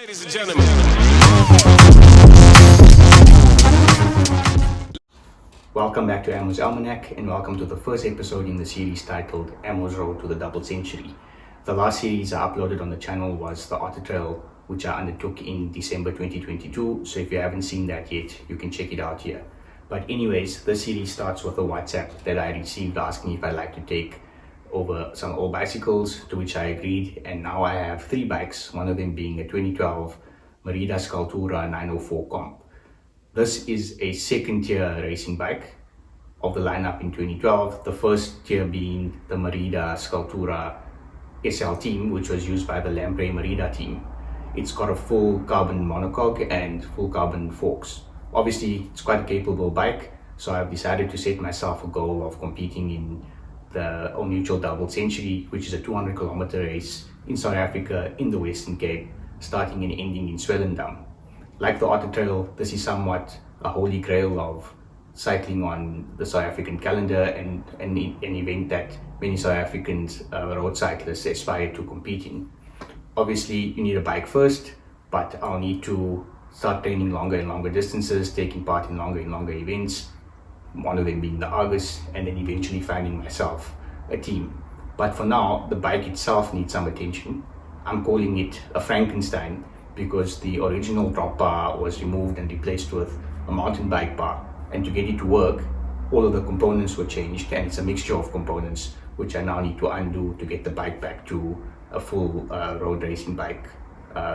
Ladies and gentlemen. Welcome back to Ammo's Almanac and welcome to the first episode in the series titled Ammo's Road to the Double Century. The last series I uploaded on the channel was the Otter Trail, which I undertook in December 2022, so if you haven't seen that yet, you can check it out here. But anyways, this series starts with a WhatsApp that I received asking if I'd like to take over some old bicycles, to which I agreed, and now I have 3 bikes, one of them being a 2012 Merida Sculptura 904 Comp. This is a second tier racing bike of the lineup in 2012, the first tier being the Merida Sculptura SL team, which was used by the Lamprey Merida team. It's got a full carbon monocoque and full carbon forks. Obviously, it's quite a capable bike, so I've decided to set myself a goal of competing in the All Mutual Double Century, which is a 200-kilometer race in South Africa in the Western Cape, starting and ending in Swellendam. Like the Otter Trail, this is somewhat a holy grail of cycling on the South African calendar and an event that many South Africans road cyclists aspire to compete in. Obviously, you need a bike first, but I'll need to start training longer and longer distances, taking part in longer and longer events, one of them being the Argus, and then eventually finding myself a team. But for now, the bike itself needs some attention. I'm calling it a Frankenstein because the original drop bar was removed and replaced with a mountain bike bar. And to get it to work, all of the components were changed, and it's a mixture of components which I now need to undo to get the bike back to a full road racing bike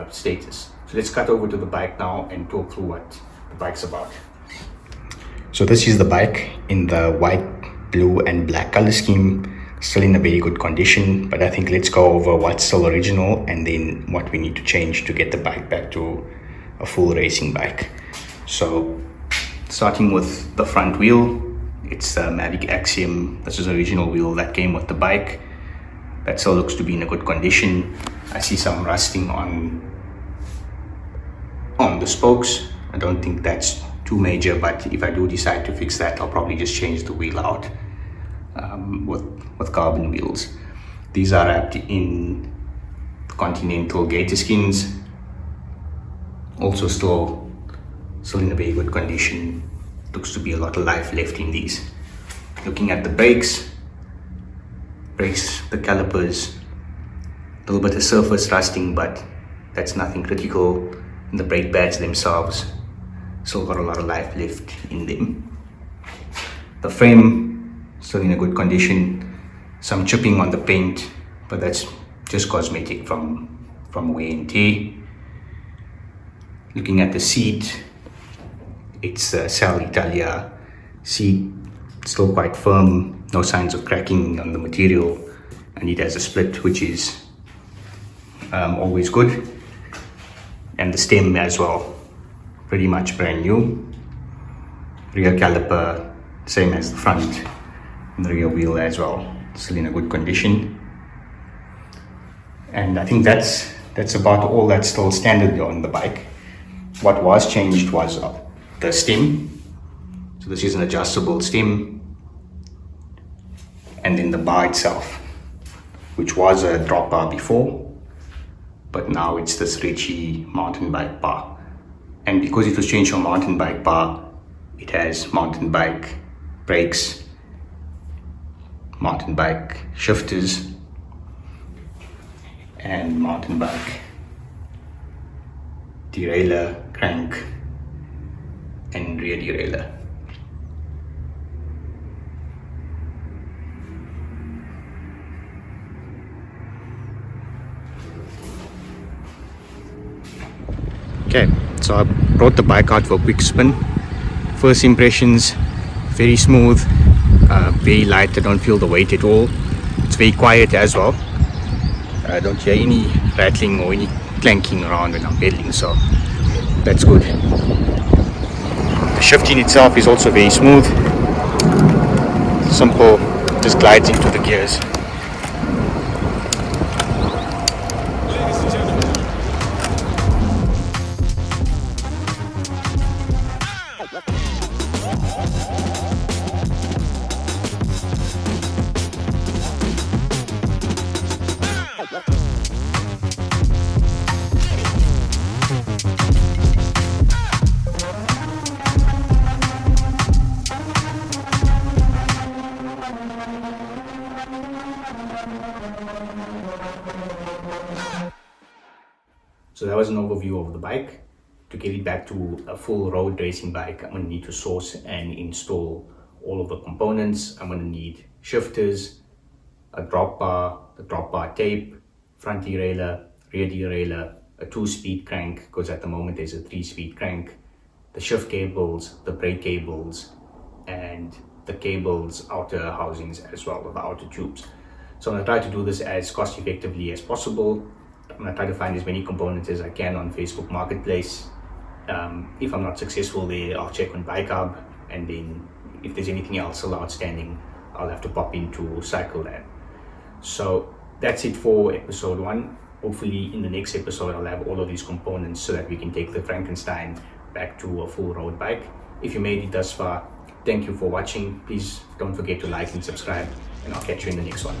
status. So let's cut over to the bike now and talk through what the bike's about. So this is the bike in the white, blue and black color scheme, still in a very good condition, but I think let's go over what's still original and then what we need to change to get the bike back to a full racing bike. So starting with the front wheel, it's a Mavic Axiom. This is the original wheel that came with the bike. That still looks to be in a good condition. I see some rusting on the spokes. I don't think that's too major, but if I do decide to fix that, I'll probably just change the wheel out with carbon wheels. These are wrapped in Continental gator skins. Also still in a very good condition. Looks to be a lot of life left in these. Looking at the brakes, the calipers, a little bit of surface rusting, but that's nothing critical. And the brake pads themselves still got a lot of life left in them. The frame still in a good condition. Some chipping on the paint, but that's just cosmetic from wear and tear. Looking at the seat, it's a Sal Italia seat, still quite firm, no signs of cracking on the material, and it has a split, which is always good. And the stem as well, pretty much brand new. Rear caliper, same as the front, and the rear wheel as well, still in a good condition. And I think that's about all that's still standard on the bike. What was changed was the stem. So this is an adjustable stem, and then the bar itself, which was a drop bar before, but now it's this Ritchie mountain bike bar. And because it was changed from mountain bike bar, it has mountain bike brakes, mountain bike shifters, and mountain bike derailleur, crank, and rear derailleur. Okay, so I brought the bike out for a quick spin. First impressions, very smooth, very light. I don't feel the weight at all. It's very quiet as well. I don't hear any rattling or any clanking around when I'm pedaling, so that's good. The shifting itself is also very smooth. Simple, just glides into the gears. So that was an overview of the bike. To get it back to a full road racing bike, I'm going to need to source and install all of the components. I'm going to need shifters, a drop bar, the drop bar tape, front derailleur, rear derailleur, a 2-speed crank, because at the moment there's a 3-speed crank, the shift cables, the brake cables, and the cables, outer housings as well, the outer tubes. So I'm going to try to do this as cost effectively as possible. I'm going to try to find as many components as I can on Facebook Marketplace. If I'm not successful there, I'll check on Bike Hub, and then if there's anything else still outstanding, I'll have to pop into Cycle Lab. So that's it for episode 1. Hopefully in the next episode I'll have all of these components so that we can take the Frankenstein back to a full road bike. If you made it thus far, thank you for watching. Please don't forget to like and subscribe, and I'll catch you in the next one.